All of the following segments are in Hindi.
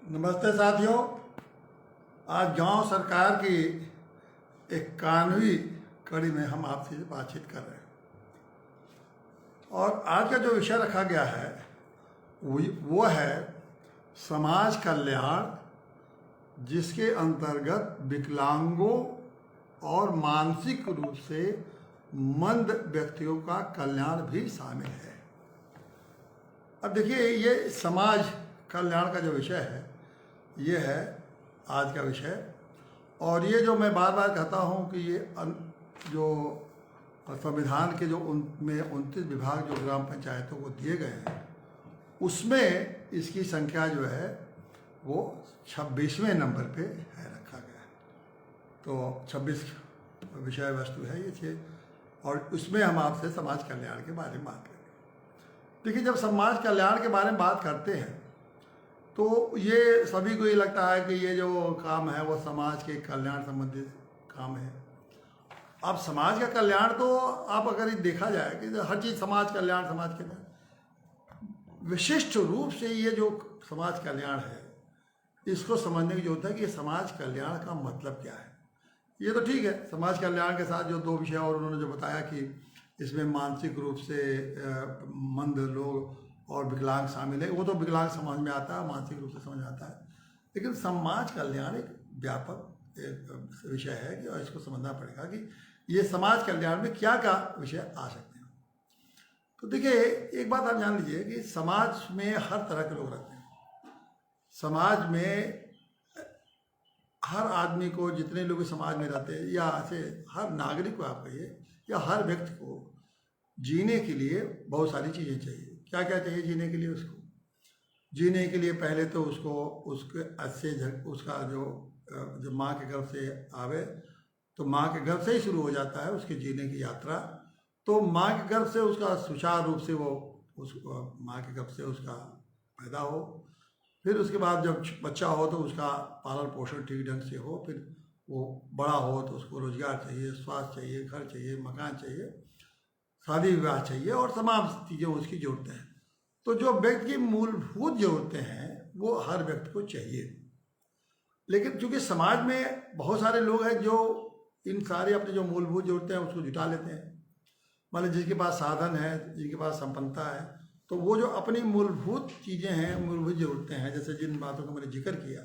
नमस्ते साथियों। आज गांव सरकार की एक कानूनी कड़ी में हम आपसे बातचीत कर रहे हैं और आज का जो विषय रखा गया है वो है समाज कल्याण, जिसके अंतर्गत विकलांगों और मानसिक रूप से मंद व्यक्तियों का कल्याण भी शामिल है। अब देखिए, ये समाज कल्याण का जो विषय है ये है आज का विषय। और ये जो मैं बार बार कहता हूँ कि ये जो संविधान के जो उनमें 29 विभाग जो ग्राम पंचायतों को दिए गए हैं उसमें इसकी संख्या जो है वो 26वें नंबर पे है रखा गया है। तो 26 विषय वस्तु है ये छः, और उसमें हम आपसे समाज कल्याण के बारे में बात करेंगे। देखिए, जब समाज कल्याण के बारे में बात करते हैं तो ये सभी को ये लगता है कि ये जो काम है वो समाज के कल्याण संबंधित काम है। अब समाज का कल्याण तो आप अगर देखा जाए कि हर चीज़ समाज कल्याण विशिष्ट रूप से ये जो समाज कल्याण है इसको समझने की जरूरत है कि ये समाज कल्याण का मतलब क्या है। ये तो ठीक है, समाज कल्याण के साथ जो दो विषय और उन्होंने जो बताया कि इसमें मानसिक रूप से मंद लोग और विकलांग शामिल है, वो तो विकलांग समझ में आता है, मानसिक रूप से समझ में आता है। लेकिन समाज कल्याण एक व्यापक एक विषय है कि और इसको समझना पड़ेगा कि ये समाज कल्याण में क्या क्या विषय आ सकते हैं। तो देखिए, एक बात आप जान लीजिए कि समाज में हर तरह के लोग रहते हैं। समाज में हर आदमी को, जितने लोग समाज में रहते हैं या ऐसे हर नागरिक को आप कहिए या हर व्यक्ति को जीने के लिए बहुत सारी चीज़ें चाहिए। क्या क्या चाहिए जीने के लिए? उसको जीने के लिए पहले तो उसको उसके अच्छे उसका जो जब माँ के गर्भ से आवे तो माँ के गर्भ से ही शुरू हो जाता है उसके जीने की यात्रा। तो माँ के गर्भ से उसका सुचारू रूप से वो उस माँ के गर्भ से उसका पैदा हो, फिर उसके बाद जब बच्चा हो तो उसका पालन पोषण ठीक ढंग से हो, फिर वो बड़ा हो तो उसको रोजगार चाहिए, स्वास्थ्य चाहिए, घर चाहिए, मकान चाहिए, शादी विवाह चाहिए और तमाम चीज़ें उसकी ज़रूरतें हैं। तो जो व्यक्ति की मूलभूत ज़रूरतें हैं वो हर व्यक्ति को चाहिए। लेकिन चूंकि समाज में बहुत सारे लोग हैं जो इन सारे अपनी जो मूलभूत ज़रूरतें हैं उसको जुटा लेते हैं। मतलब जिसके पास साधन है, जिनके पास संपन्नता है, तो वो जो अपनी मूलभूत चीज़ें हैं, मूलभूत ज़रूरतें हैं, जैसे जिन बातों का मैंने जिक्र किया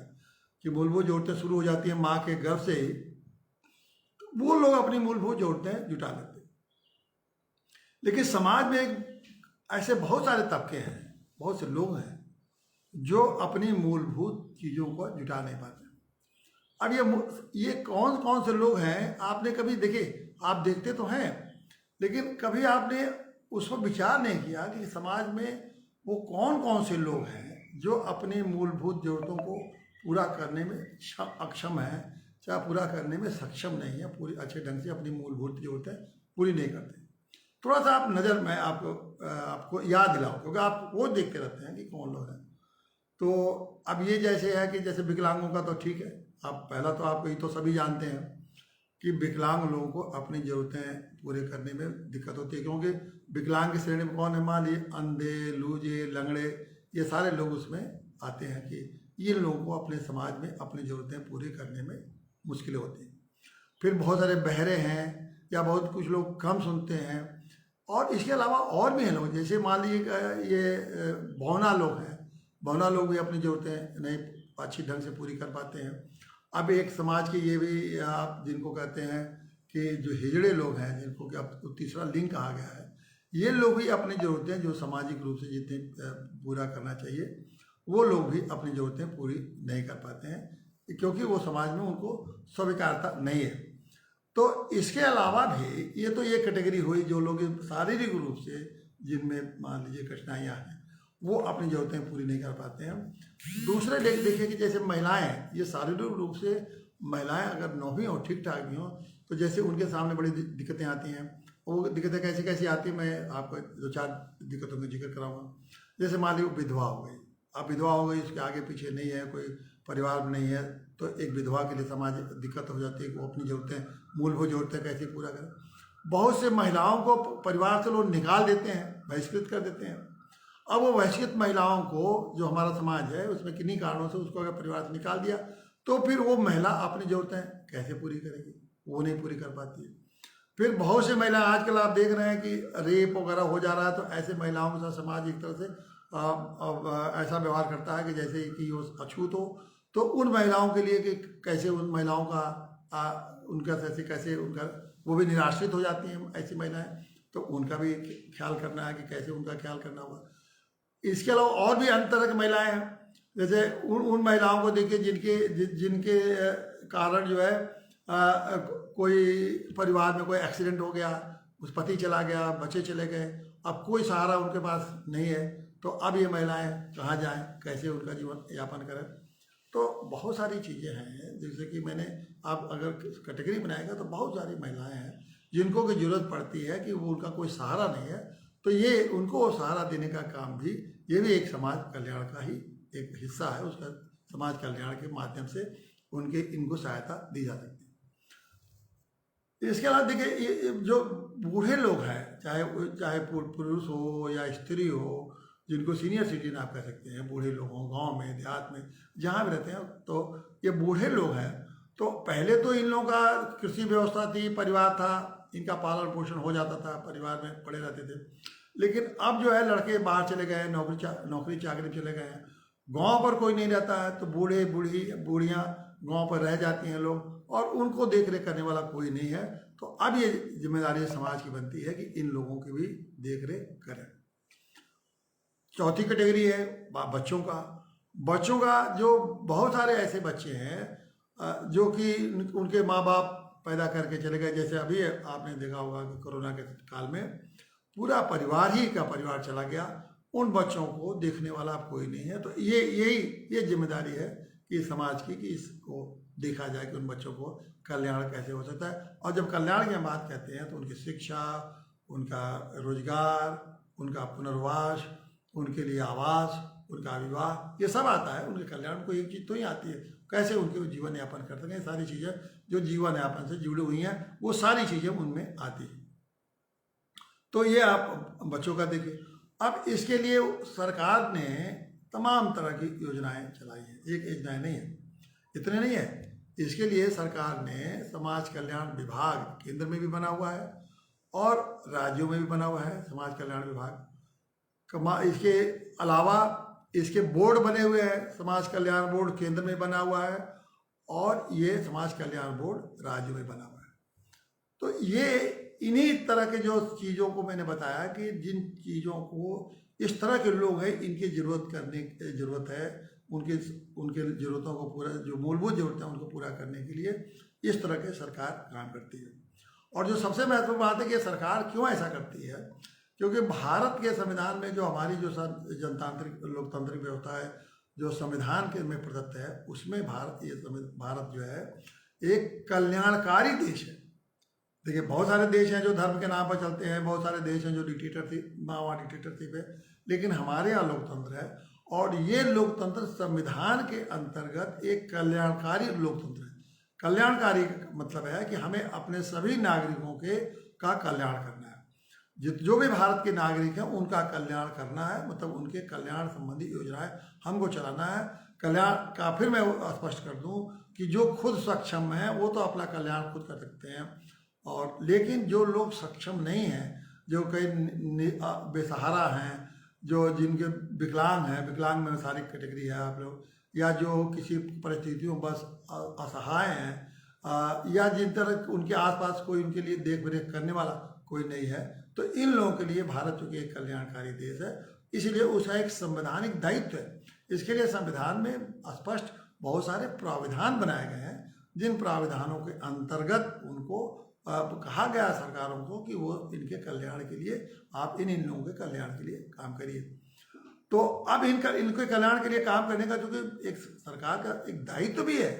कि मूलभूत ज़रूरतें शुरू हो जाती हैं माँ के गर्भ से ही, तो वो लोग अपनी मूलभूत ज़रूरतें जुटा लेते हैं। लेकिन समाज में ऐसे बहुत सारे तबके हैं, बहुत से लोग हैं जो अपनी मूलभूत चीज़ों को जुटा नहीं पाते। अब ये कौन कौन से लोग हैं आपने कभी देखे? आप देखते तो हैं, लेकिन कभी आपने उस पर विचार नहीं किया कि समाज में वो कौन कौन से लोग हैं जो अपनी मूलभूत ज़रूरतों को पूरा करने में अक्षम है, चाहे पूरा करने में सक्षम नहीं है, पूरी अच्छे ढंग से अपनी मूलभूत ज़रूरतें पूरी नहीं करते। थोड़ा सा आप नज़र में आपको याद दिलाओ, क्योंकि आप वो देखते रहते हैं कि कौन लोग हैं। तो अब ये जैसे है कि जैसे विकलांगों का तो ठीक है, आप पहला तो आप ये तो सभी जानते हैं कि विकलांग लोगों को अपनी ज़रूरतें पूरे करने में दिक्कत होती है, क्योंकि विकलांग की श्रेणी में कौन है? मान लीजिए अंधे, लूजे, लंगड़े, ये सारे लोग उसमें आते हैं कि ये लोगों को अपने समाज में अपनी ज़रूरतें पूरी करने में मुश्किलें होती हैं। फिर बहुत सारे बहरे हैं या बहुत कुछ लोग कम सुनते हैं, और इसके अलावा और भी हैं लोग, जैसे मान लीजिए ये बौना लोग हैं। बौना लोग भी अपनी ज़रूरतें नहीं अच्छी ढंग से पूरी कर पाते हैं। अब एक समाज के ये भी आप जिनको कहते हैं कि जो हिजड़े लोग हैं, जिनको कि अब तीसरा लिंग कहा गया है, ये लोग भी अपनी ज़रूरतें जो सामाजिक रूप से जितने पूरा करना चाहिए वो लोग भी अपनी ज़रूरतें पूरी नहीं कर पाते हैं, क्योंकि वो समाज में उनको स्वीकारता नहीं है। तो इसके अलावा भी ये तो ये कैटेगरी हुई जो लोग शारीरिक रूप से जिनमें मान लीजिए कठिनाइयाँ हैं, वो अपनी ज़रूरतें पूरी नहीं कर पाते हैं। दूसरे देखिए कि जैसे महिलाएं, ये शारीरिक रूप से महिलाएं अगर न भी हों, ठीक ठाक भी हों, तो जैसे उनके सामने बड़ी दिक्कतें आती हैं। वो दिक्कतें कैसी कैसी आती हैं, मैं आपको 2-4 दिक्कतों का जिक्र कराऊँगा। जैसे मान लीजिए विधवा हो गई, अब विधवा हो गई, उसके आगे पीछे नहीं है, कोई परिवार में नहीं है, तो एक विधवा के लिए समाज दिक्कत हो जाती है कि वो अपनी ज़रूरतें, मूलभूत ज़रूरतें कैसे पूरा करें। बहुत से महिलाओं को परिवार से लोग निकाल देते हैं, बहिष्कृत कर देते हैं। अब वो वैश्विक महिलाओं को, जो हमारा समाज है उसमें किन्हीं कारणों से उसको अगर परिवार से निकाल दिया तो फिर वो महिला अपनी ज़रूरतें कैसे पूरी करेगी, वो नहीं पूरी कर पाती है। फिर बहुत से महिला आजकल आप देख रहे हैं कि रेप वगैरह हो जा रहा है, तो ऐसे महिलाओं के साथ समाज एक तरह से ऐसा व्यवहार करता है कि जैसे कि वो अछूत हो। तो उन महिलाओं के लिए कि कैसे उन महिलाओं का उनका कैसे उनका वो भी निराश्रित हो जाती हैं ऐसी महिलाएं, तो उनका भी ख्याल करना है कि कैसे उनका ख्याल करना होगा। इसके अलावा और भी अन्य तरह की महिलाएं हैं, जैसे उन महिलाओं को देखिए जिनके कारण जो है कोई परिवार में कोई एक्सीडेंट हो गया, उस पति चला गया, बच्चे चले गए, अब कोई सहारा उनके पास नहीं है, तो अब ये महिलाएं कहाँ जाएं, कैसे उनका जीवन यापन करें। तो बहुत सारी चीज़ें हैं, जैसे कि मैंने आप अगर कैटेगरी बनाएगा तो बहुत सारी महिलाएं हैं जिनको की ज़रूरत पड़ती है कि वो उनका कोई सहारा नहीं है, तो ये उनको सहारा देने का काम भी, ये भी एक समाज कल्याण का ही एक हिस्सा है। उसका समाज कल्याण के माध्यम से इनको सहायता दी जा सकती है। इसके अलावा देखिए जो बूढ़े लोग हैं, चाहे पुरुष हो या स्त्री हो, जिनको सीनियर सिटीजन आप कह सकते हैं, बूढ़े लोग हों, गाँव में देहात में जहाँ भी रहते हैं, तो ये बूढ़े लोग हैं। तो पहले तो इन लोगों का कृषि व्यवस्था थी, परिवार था, इनका पालन पोषण हो जाता था, परिवार में पड़े रहते थे। लेकिन अब जो है लड़के बाहर चले गए, नौकरी चाकरी चले गए हैं, गांव पर कोई नहीं रहता है, तो बूढ़ियाँ गांव पर रह जाती हैं लोग, और उनको देख रेख करने वाला कोई नहीं है। तो अब ये जिम्मेदारी समाज की बनती है कि इन लोगों की भी देख रेख करें। चौथी कैटेगरी है बच्चों का जो बहुत सारे ऐसे बच्चे हैं जो कि उनके माँ बाप पैदा करके चले गए। जैसे अभी आपने देखा होगा कि कोरोना के काल में पूरा परिवार चला गया, उन बच्चों को देखने वाला अब कोई नहीं है। तो ये जिम्मेदारी है कि समाज की, कि इसको देखा जाए कि उन बच्चों को कल्याण कैसे हो सकता है। और जब कल्याण की हम बात कहते हैं तो उनकी शिक्षा, उनका रोजगार, उनका पुनर्वास, उनके लिए आवास, उनका विवाह, ये सब आता है। उनके कल्याण को एक चीज़ तो ही आती है, कैसे उनके जीवन यापन कर सकें। सारी चीज़ें जो जीवन यापन से जुड़ी हुई हैं वो सारी चीज़ें उनमें आती हैं। तो ये आप बच्चों का देखिए। अब इसके लिए सरकार ने तमाम तरह की योजनाएं चलाई हैं, एक योजनाएं नहीं है, इतने नहीं है। इसके लिए सरकार ने समाज कल्याण विभाग केंद्र में भी बना हुआ है और राज्यों में भी बना हुआ है समाज कल्याण विभाग। इसके अलावा इसके बोर्ड बने हुए हैं, समाज कल्याण बोर्ड केंद्र में बना हुआ है और ये समाज कल्याण बोर्ड राज्य में बना हुआ है। तो ये इन्हीं तरह के जो चीज़ों को मैंने बताया कि जिन चीज़ों को इस तरह के लोग हैं इनकी ज़रूरत है, उनके ज़रूरतों को पूरा, जो मूलभूत ज़रूरतें हैं उनको पूरा करने के लिए इस तरह के सरकार काम करती है। और जो सबसे महत्वपूर्ण बात है कि सरकार क्यों ऐसा करती है, क्योंकि भारत के संविधान में जो हमारी जो जनतांत्रिक लोकतांत्रिक व्यवस्था है, जो संविधान के में प्रदत्त है, उसमें भारत जो है एक कल्याणकारी देश है। देखिए बहुत सारे देश हैं जो धर्म के नाम पर चलते हैं, बहुत सारे देश हैं जो डिक्टेटरशिप है, लेकिन हमारे यहाँ लोकतंत्र है और ये लोकतंत्र संविधान के अंतर्गत एक कल्याणकारी लोकतंत्र है। कल्याणकारी मतलब है कि हमें अपने सभी नागरिकों का कल्याण करना है। जो भी भारत के नागरिक हैं उनका कल्याण करना है, मतलब उनके कल्याण संबंधी योजनाएं हमको चलाना है। कल्याण का फिर मैं स्पष्ट कर दूं कि जो खुद सक्षम हैं वो तो अपना कल्याण खुद कर सकते हैं, और लेकिन जो लोग सक्षम नहीं हैं, जो कई बेसहारा हैं, जो जिनके विकलांग हैं, विकलांग में सारी कैटेगरी है आप लोग, या जो किसी परिस्थितियों बस असहाय हैं, या जिन तरह उनके आसपास कोई उनके लिए देख रेख करने वाला कोई नहीं है, तो इन लोगों के लिए भारत चूँकि एक कल्याणकारी देश है, इसलिए उसका एक संवैधानिक दायित्व है। इसके लिए संविधान में स्पष्ट बहुत सारे प्राविधान बनाए गए हैं, जिन प्राविधानों के अंतर्गत उनको कहा गया सरकारों को कि वो इनके कल्याण के लिए आप इन लोगों के कल्याण के लिए काम करिए। तो अब इनके कल्याण के लिए काम करने का चूँकि एक सरकार का एक दायित्व भी है,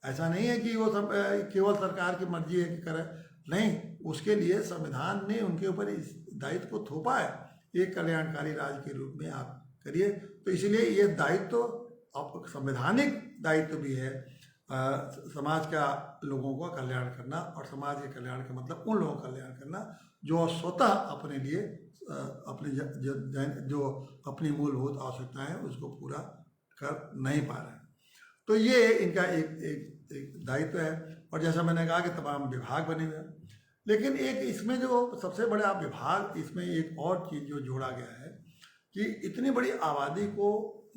ऐसा नहीं है कि वो केवल सरकार की मर्जी है कि करे, नहीं, उसके लिए संविधान ने उनके ऊपर इस दायित्व को थोपा है, एक कल्याणकारी राज्य के रूप में आप करिए। तो इसलिए ये दायित्व अब संवैधानिक दायित्व भी है समाज का लोगों का कल्याण करना, और समाज के कल्याण का मतलब उन लोगों का कल्याण करना जो स्वतः अपने लिए अपने जो अपनी मूलभूत आवश्यकताएं हैं उसको पूरा कर नहीं पा रहे हैं। तो ये इनका एक दायित्व है। और जैसा मैंने कहा कि तमाम विभाग बने हुए हैं, लेकिन एक इसमें जो सबसे बड़ा विभाग, इसमें एक और चीज़ जो जोड़ा गया है कि इतनी बड़ी आबादी को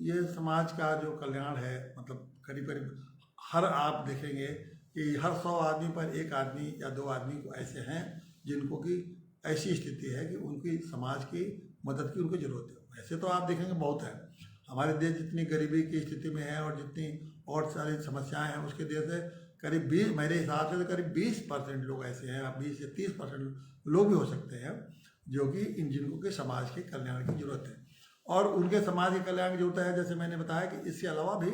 ये समाज का जो कल्याण है, मतलब करीब करीब हर, आप देखेंगे कि हर 100 आदमी पर एक आदमी या 2 आदमी को ऐसे हैं जिनको कि ऐसी स्थिति है कि उनकी समाज की मदद की उनको ज़रूरत है। वैसे तो आप देखेंगे बहुत है, हमारे देश जितनी गरीबी की स्थिति में है और जितनी और सारी समस्याएं हैं, उसके देश से करीब 20, मेरे हिसाब से तो करीब 20% लोग ऐसे हैं, 20 से 30% लोग भी हो सकते हैं जो कि इन जिनको के समाज के कल्याण की ज़रूरत है। और उनके समाज के कल्याण की जरूरत है, जैसे मैंने बताया कि इसके अलावा भी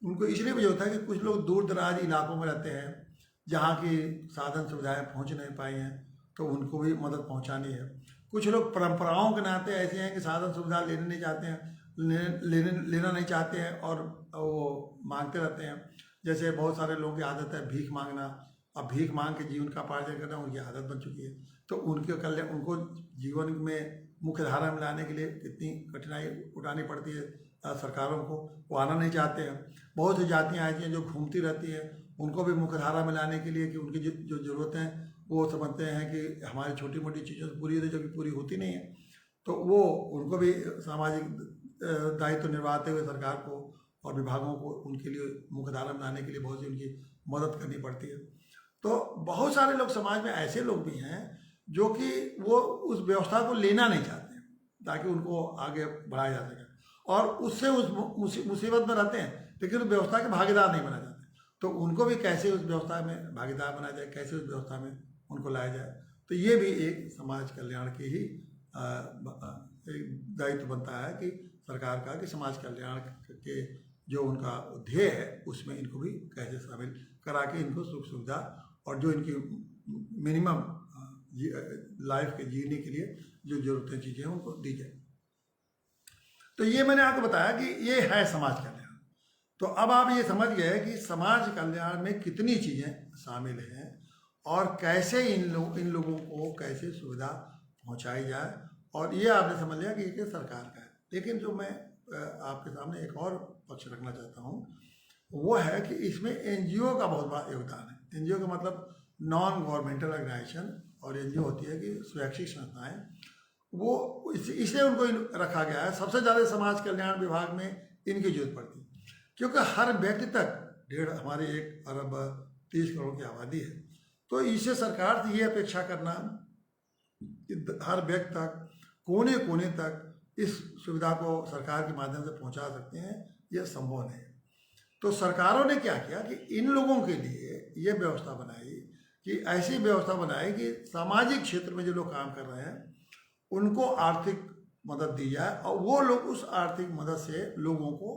उनको इसलिए भी जरूरत है कि कुछ लोग दूर दराज इलाकों में रहते हैं जहाँ की साधन सुविधाएं पहुँच नहीं पाई हैं, तो उनको भी मदद पहुँचानी है। कुछ लोग परंपराओं के नाते ऐसे हैं कि साधन सुविधा लेने नहीं चाहते हैं, लेना नहीं चाहते हैं और वो मांगते रहते हैं। जैसे बहुत सारे लोगों की आदत है भीख मांगना, अब भीख मांग के जीवन का पार्जन करना उनकी आदत बन चुकी है। तो उनके कल्याण, उनको जीवन में मुख्य धारा में लाने के लिए कितनी कठिनाई उठानी पड़ती है सरकारों को, वो आना नहीं चाहते हैं। बहुत सी जातियाँ ऐसी हैं जो घूमती रहती हैं, उनको भी मुख्य धारा में लाने के लिए कि उनकी जो ज़रूरतें हैं वो समझते हैं कि हमारी छोटी मोटी चीज़ों से पूरी होती, जो कि पूरी होती नहीं है। तो वो उनको भी सामाजिक दायित्व निभाते हुए सरकार को और विभागों को उनके लिए मुख्य धारा में लाने के लिए बहुत सी उनकी मदद करनी पड़ती है। तो बहुत सारे लोग समाज में ऐसे लोग भी हैं जो कि वो उस व्यवस्था को लेना नहीं चाहते हैं ताकि उनको आगे बढ़ाया जा सके, और उससे उस मुसीबत में रहते हैं, लेकिन उस व्यवस्था के भागीदार नहीं बना जाते। तो उनको भी कैसे उस व्यवस्था में भागीदार बनाया जाए, कैसे उस व्यवस्था में उनको लाया जाए, तो ये भी एक समाज कल्याण की ही दायित्व बनता है कि सरकार का, कि समाज कल्याण के जो उनका ध्येय है उसमें इनको भी कैसे शामिल करा के इनको सुख सुविधा और जो इनकी मिनिमम लाइफ के जीने के लिए जो जरूरतें चीज़ें हैं उनको दी जाए। तो ये मैंने आपको बताया कि ये है समाज कल्याण। तो अब आप ये समझ गए कि समाज कल्याण में कितनी चीज़ें शामिल हैं और कैसे इन लोगों को कैसे सुविधा पहुंचाई जाए, और ये आपने समझ लिया कि ये सरकार का है। लेकिन जो मैं आपके सामने एक और पक्ष रखना चाहता हूँ वो है कि इसमें एनजीओ का बहुत बड़ा योगदान है। एनजीओ का मतलब नॉन गवर्नमेंटल ऑर्गेनाइजेशन, और एनजीओ होती है कि स्वैच्छिक संस्थाएं, वो इसलिए उनको रखा गया है। सबसे ज़्यादा समाज कल्याण विभाग में इनकी जरूरत पड़ती है क्योंकि हर व्यक्ति तक हमारे 1 अरब 30 करोड़ की आबादी है। तो इससे सरकार से ये अपेक्षा करना कि हर व्यक्ति तक कोने कोने तक इस सुविधा को सरकार के माध्यम से पहुंचा सकते हैं, यह संभव नहीं। तो सरकारों ने क्या किया कि इन लोगों के लिए ये व्यवस्था बनाई कि ऐसी व्यवस्था बनाई कि सामाजिक क्षेत्र में जो लोग काम कर रहे हैं उनको आर्थिक मदद दी जाए और वो लोग उस आर्थिक मदद से लोगों को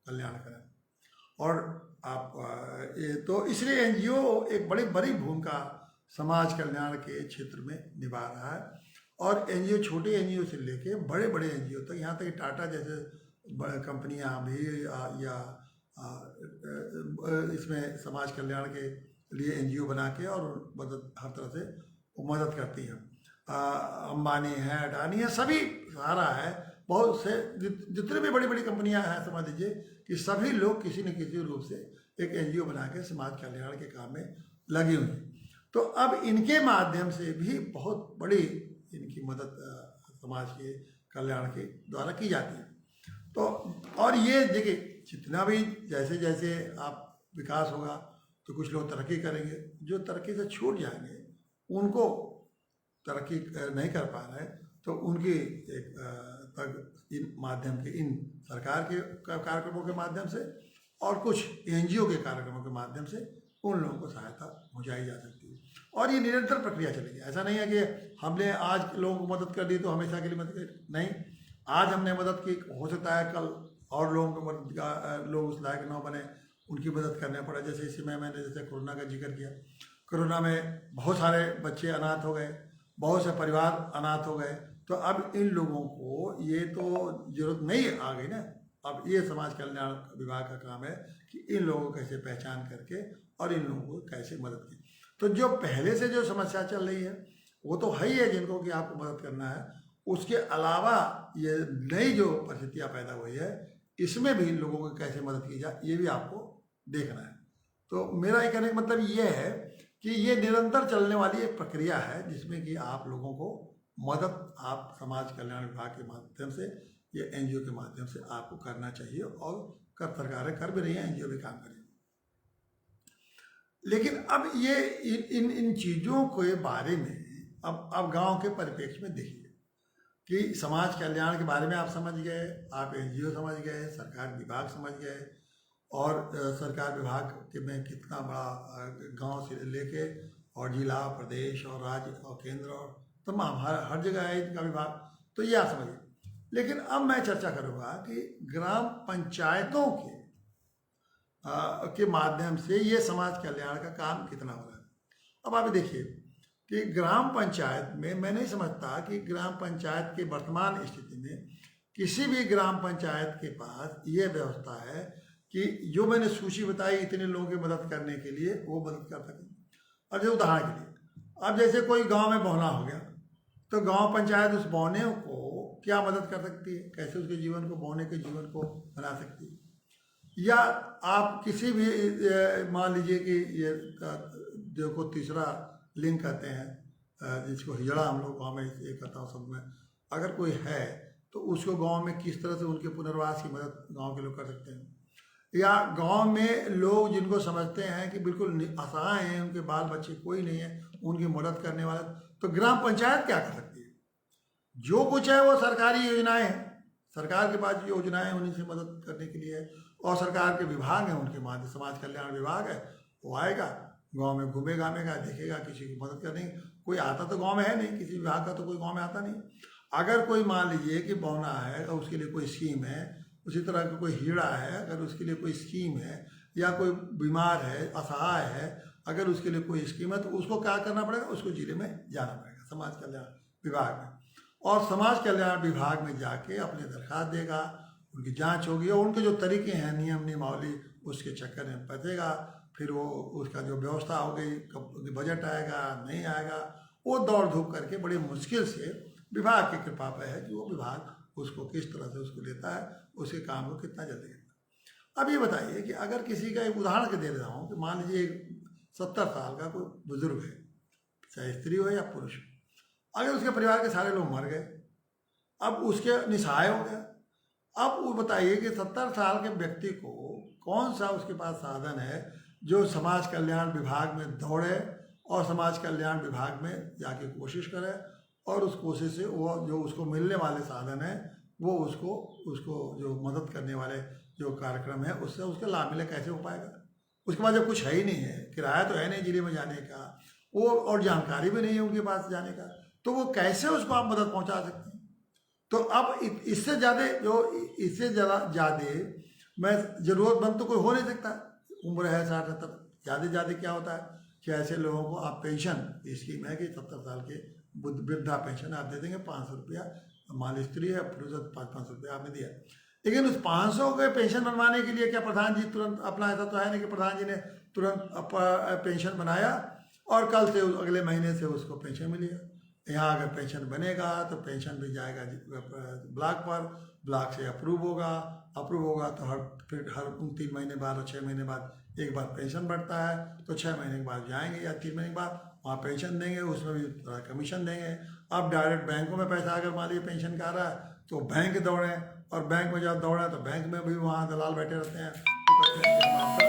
कल्याण करें। और आप तो इसलिए एनजीओ एक बड़ी भूमिका समाज कल्याण के क्षेत्र में निभा रहा है। और एनजीओ, छोटे एनजीओ से लेके बड़े बड़े एनजीओ तक, यहाँ तक कि टाटा जैसे बड़े कंपनियाँ भी या इसमें समाज कल्याण के लिए एनजीओ बना के और मदद हर तरह से मदद करती हैं। अंबानी है, अडानी है, सभी सारा है, बहुत से जितने भी बड़ी बड़ी कंपनियां हैं समझ लीजिए कि सभी लोग किसी न किसी रूप से एक एनजीओ बना के समाज कल्याण के काम में लगे हुए हैं। तो अब इनके माध्यम से भी बहुत बड़ी इनकी मदद समाज के कल्याण के द्वारा की जाती है। तो और ये देखिए, जितना भी जैसे जैसे आप विकास होगा तो कुछ लोग तरक्की करेंगे, जो तरक्की से छूट जाएंगे, उनको तरक्की नहीं कर पा रहे, तो उनकी एक तक इन माध्यम के, इन सरकार के कार्यक्रमों के माध्यम से और कुछ एनजीओ के कार्यक्रमों के माध्यम से उन लोगों को सहायता पहुंचाई जा सकती है। और ये निरंतर प्रक्रिया चलेगी। ऐसा नहीं है कि हमने आज लोगों को मदद कर दी तो हमेशा के लिए मदद कर, नहीं, आज हमने मदद की, हो सकता है कल और लोगों को मदद का, लोग उस लायक न बने, उनकी मदद करना पड़ा। जैसे इसी में मैंने जैसे कोरोना का जिक्र किया, कोरोना में बहुत सारे बच्चे अनाथ हो गए, बहुत से परिवार अनाथ हो गए, तो अब इन लोगों को ये तो जरूरत नहीं आ गई ना अब ये समाज कल्याण विभाग का काम है कि इन लोगों को कैसे पहचान करके और इन लोगों को कैसे मदद की। तो जो पहले से जो समस्या चल रही है वो तो है ही है, जिनको कि आपको मदद करना है। उसके अलावा ये नई जो परिस्थितियाँ पैदा हुई है, इसमें भी लोगों को कैसे मदद की जाए, ये भी आपको देखना है। तो मेरा ये कहने का मतलब ये है कि ये निरंतर चलने वाली एक प्रक्रिया है, जिसमें कि आप लोगों को मदद आप समाज कल्याण विभाग के माध्यम से, ये एनजीओ के माध्यम से आपको करना चाहिए, और सरकारें कर भी रही हैं, एनजीओ भी काम कर रही है। लेकिन अब ये इन चीज़ों के बारे में अब गांव के परिप्रेक्ष्य में देखिए कि समाज कल्याण के बारे में आप समझ गए, आप एनजीओ समझ गए, सरकार विभाग समझ गए, और सरकार विभाग के में कितना बड़ा गांव से लेके और जिला, प्रदेश और राज्य और केंद्र और तमाम हर जगह है इनका विभाग, तो ये आप समझिए। लेकिन अब मैं चर्चा करूँगा कि ग्राम पंचायतों के माध्यम से ये समाज कल्याण का काम कितना हो रहा है। अब आप देखिए कि ग्राम पंचायत में मैं नहीं समझता कि ग्राम पंचायत की वर्तमान स्थिति में किसी भी ग्राम पंचायत के पास ये व्यवस्था है कि जो मैंने सूची बताई इतने लोगों की मदद करने के लिए वो मदद कर सकें। और जो उदाहरण के लिए अब जैसे कोई गांव में बौना हो गया, तो गांव पंचायत उस बौने को क्या मदद कर सकती है, कैसे उसके जीवन को, बौने के जीवन को बना सकती है। या आप किसी भी मान लीजिए कि ये जो को तीसरा लिंग कहते हैं, जिसको हिजड़ा हम लोग गाँव में ये कहता हूँ शब्द में, अगर कोई है तो उसको गांव में किस तरह से उनके पुनर्वास की मदद गांव के लोग कर सकते हैं। या गांव में लोग जिनको समझते हैं कि बिल्कुल असहाय हैं, उनके बाल बच्चे कोई नहीं है, उनकी मदद करने वाला, तो ग्राम पंचायत क्या कर सकती है? जो कुछ है वो सरकारी योजनाएं हैं, सरकार के पास योजनाएं उन्हीं से मदद करने के लिए है, और सरकार के विभाग हैं, उनके माध्यम समाज कल्याण विभाग है, वो आएगा गांव में, घूमेगा घामेगा, देखेगा, किसी की मदद करने। कोई आता तो गांव में है नहीं, किसी विभाग का तो कोई गांव में आता नहीं। अगर कोई मान लीजिए कि बौना है और उसके लिए कोई स्कीम है, उसी तरह का कोई हीड़ा है अगर उसके लिए कोई स्कीम है, या कोई बीमार है, असहाय है, अगर उसके लिए कोई स्कीम है, तो उसको क्या करना पड़ेगा? उसको जिले में जाना पड़ेगा, समाज कल्याण विभाग में, और समाज कल्याण विभाग में जाके अपनी दरखास्त देगा, उनकी जांच होगी, और उनके जो तरीके हैं, नियम नियमावली, उसके चक्कर में फंसेगा। फिर वो उसका जो व्यवस्था हो गई, कब बजट आएगा नहीं आएगा, वो दौड़ धूप करके बड़ी मुश्किल से, विभाग की कृपा पर है कि वो विभाग उसको किस तरह से उसको लेता है, उसके काम को कितना जल्दी करता है। अब ये बताइए कि अगर किसी का एक उदाहरण के दे रहा हूँ कि मान लीजिए 70 साल का कोई बुजुर्ग है, चाहे स्त्री हो या पुरुष हो, अगर उसके परिवार के सारे लोग मर गए, अब उसके निसहाय हो गया, अब वो बताइए कि 70 साल के व्यक्ति को कौन सा उसके पास साधन है जो समाज कल्याण विभाग में दौड़े और समाज कल्याण विभाग में जाके कोशिश करे, और उस कोशिश से वो जो उसको मिलने वाले साधन है वो उसको जो मदद करने वाले जो कार्यक्रम है उससे उसका लाभ मिले, कैसे हो पाएगा? उसके पास जब कुछ है ही नहीं है, किराया तो है नहीं जिले में जाने का, वो और जानकारी भी नहीं है उनके पास जाने का, तो वो कैसे उसको आप मदद पहुंचा सकते हैं? तो अब इससे ज़्यादा मैं ज़रूरतमंद तो कोई हो नहीं सकता। उम्र है 60-70, ज़्यादा क्या होता है कि ऐसे लोगों को आप पेंशन स्कीम है कि 70 साल के वृद्धा पेंशन आप दे देंगे, 500 रुपया, मान स्त्री है पुरुष 500 रुपया आपने दिया। लेकिन उस 500 के पेंशन बनवाने के लिए क्या प्रधान जी तुरंत अपना, ऐसा तो है नहीं कि प्रधान जी ने तुरंत पेंशन बनाया और कल से अगले महीने से उसको पेंशन मिलेगा। यहाँ अगर पेंशन बनेगा तो पेंशन भी जाएगा ब्लॉक पर, ब्लॉक से अप्रूव होगा तो फिर हर 3 महीने बाद और 6 महीने बाद एक बार पेंशन बढ़ता है, तो 6 महीने के बाद जाएंगे या 3 महीने के बाद वहाँ पेंशन देंगे, उसमें भी थोड़ा कमीशन देंगे। अब डायरेक्ट बैंकों में पैसा अगर मान लीजिए पेंशन का आ रहा है तो बैंक दौड़ें, और बैंक में जब दौड़ें तो बैंक में भी वहाँ दलाल बैठे रहते हैं, तो कहते हैं कि हम आपका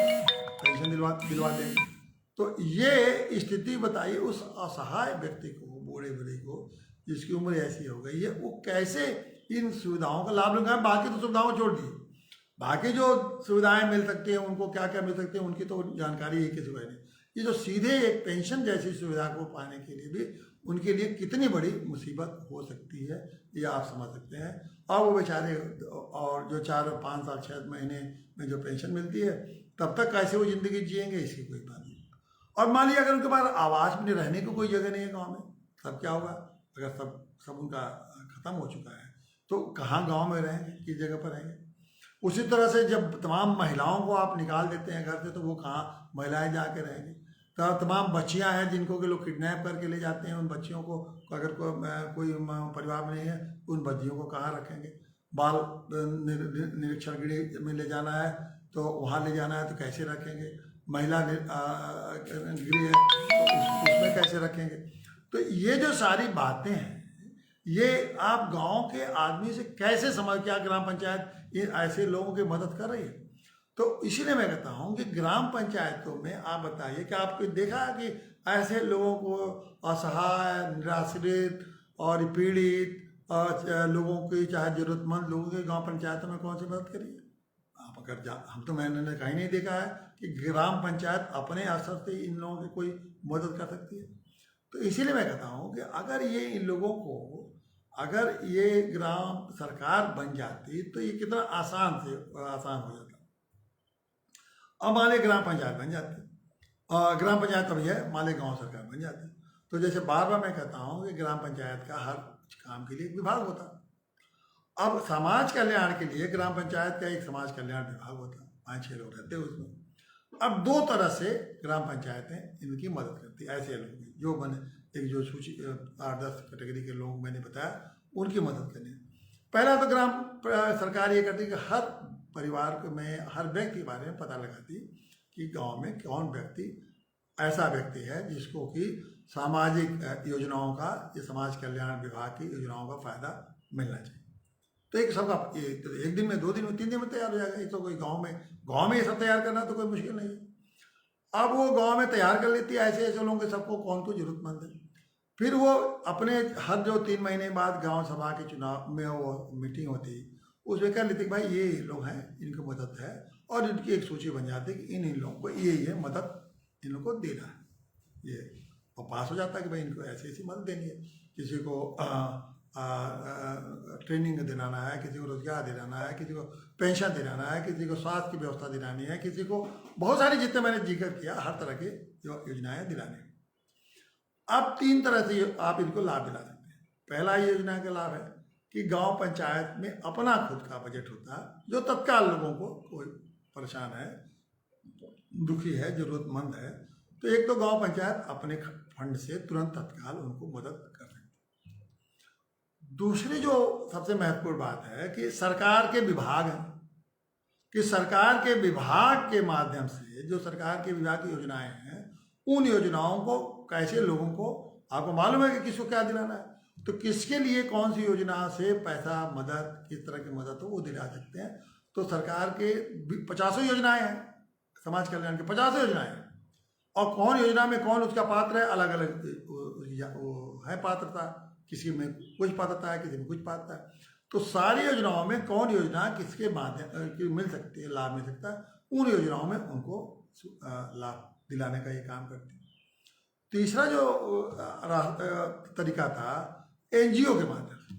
पेंशन दिलवा देंगे। तो ये स्थिति बताइए उस असहाय व्यक्ति को, बूढ़े को, जिसकी उम्र ऐसी हो गई है, वो कैसे इन सुविधाओं का लाभ लूँगा? बाकी तो सुविधाओं छोड़ दी, बाकी जो सुविधाएं मिल सकती हैं उनको क्या क्या मिल सकती है उनकी तो जानकारी एक ही सुविधा नहीं। ये जो सीधे एक पेंशन जैसी सुविधा को पाने के लिए भी उनके लिए कितनी बड़ी मुसीबत हो सकती है, ये आप समझ सकते हैं। और वो बेचारे, और जो 4-5 साल 6 महीने में जो पेंशन मिलती है, तब तक कैसे वो ज़िंदगी जिएंगे, इसकी कोई बात नहीं। और मान लीजिए अगर उनके पास आवास में रहने को कोई जगह नहीं है गाँव में, तब क्या होगा? अगर सब उनका ख़त्म हो चुका है तो कहाँ गाँव में रहेंगे, किस जगह पर रहेंगे? उसी तरह से जब तमाम महिलाओं को आप निकाल देते हैं घर से, तो वो कहाँ महिलाएं जाके रहेंगी। तो तमाम बच्चियां हैं जिनको के लोग किडनैप करके ले जाते हैं, उन बच्चियों को अगर कोई परिवार में नहीं है, उन बच्चियों को कहाँ रखेंगे। बाल निरीक्षण गृह में ले जाना है तो वहाँ ले जाना है तो कैसे रखेंगे। महिला गृह है तो उसमें कैसे रखेंगे। तो ये जो सारी बातें हैं, ये आप गांव के आदमी से कैसे समझ, क्या ग्राम पंचायत ये ऐसे लोगों की मदद कर रही है। तो इसीलिए मैं कहता हूँ कि ग्राम पंचायतों में आप बताइए कि आपको देखा है कि ऐसे लोगों को, असहाय, निराश्रित और पीड़ित लोगों की, चाहे जरूरतमंद लोगों की गांव पंचायतों में कौन सी मदद करिए आप। अगर हम तो मैंने कहीं नहीं देखा है कि ग्राम पंचायत अपने असर से इन लोगों की कोई मदद कर सकती है। तो इसीलिए मैं कहता हूँ कि अगर ये इन लोगों को, अगर ये ग्राम सरकार बन जाती तो ये कितना आसान हो जाता। अब मान लीजिए ग्राम पंचायत बन जाती, ग्राम पंचायत तो भैया मान लीजिए गाँव सरकार बन जाती, तो जैसे बार बार मैं कहता हूँ कि ग्राम पंचायत का हर काम के लिए एक विभाग होता। अब समाज कल्याण के लिए ग्राम पंचायत का एक समाज कल्याण विभाग होता, 5-6 लोग रहते हैं उसमें। अब 2 तरह से ग्राम पंचायतें इनकी मदद करती है। ऐसे लोग जो मैंने एक जो सूची 8-10 कैटेगरी के लोग मैंने बताया, उनकी मदद करनी। पहला तो ग्राम सरकार ये करती कि हर परिवार में, हर व्यक्ति के बारे में पता लगाती कि गांव में कौन व्यक्ति ऐसा व्यक्ति है जिसको कि सामाजिक योजनाओं का, ये समाज कल्याण विभाग की योजनाओं का फायदा मिलना चाहिए। तो एक सबका एक दिन में, 2 दिन में, 3 दिन में तैयार हो जाएगा। ये तो कोई गांव में ये सब तैयार करना तो कोई मुश्किल नहीं है। अब वो गांव में तैयार कर लेती है ऐसे लोगों के, सबको कौन को जरूरतमंद है। फिर वो अपने हर जो 3 महीने बाद गांव सभा के चुनाव में वो मीटिंग होती, उसमें कर लेते कि भाई ये लोग हैं, इनको मदद है, और इनकी एक सूची बन जाती है कि इन लोगों को ये मदद इन लोगों को देना है। ये और पास हो जाता है कि भाई इनको ऐसी मदद देनी है। किसी को ट्रेनिंग दिलाना है, किसी को रोजगार दिलाना है, किसी को पेंशन दिलाना है, किसी को स्वास्थ्य की व्यवस्था दिलानी है, किसी को बहुत सारी, जितने मैंने जिक्र किया, हर तरह की जो योजनाएं दिलानी है। अब 3 तरह से आप इनको लाभ दिला सकते हैं। पहला योजना का लाभ है कि गांव पंचायत में अपना खुद का बजट होता है, जो तत्काल लोगों को, कोई परेशान है, दुखी है, जरूरतमंद है, तो एक तो गांव पंचायत अपने फंड से तुरंत तत्काल उनको मदद कर सकती है। दूसरी जो सबसे महत्वपूर्ण बात है कि सरकार के विभाग हैं, कि सरकार के विभाग के माध्यम से, जो सरकार के विभाग की योजनाएं हैं, उन योजनाओं को कैसे लोगों को, आपको मालूम है कि किसको क्या दिलाना है, तो किसके लिए कौन सी योजना से पैसा, मदद, किस तरह की मदद हो, वो दिला सकते हैं। तो सरकार के 50 योजनाएं हैं, समाज कल्याण की 50 योजनाएं हैं, और कौन योजना में कौन उसका पात्र है, अलग अलग है पात्रता, किसी में कुछ पात्रता है, किसी में कुछ पात्रता है। तो सारी योजनाओं में कौन योजना किसके माध्यम मिल सकती है, लाभ मिल सकता है, उन योजनाओं में उनको लाभ दिलाने का ये काम करती है। तीसरा जो तरीका था, एनजीओ के माध्यम से।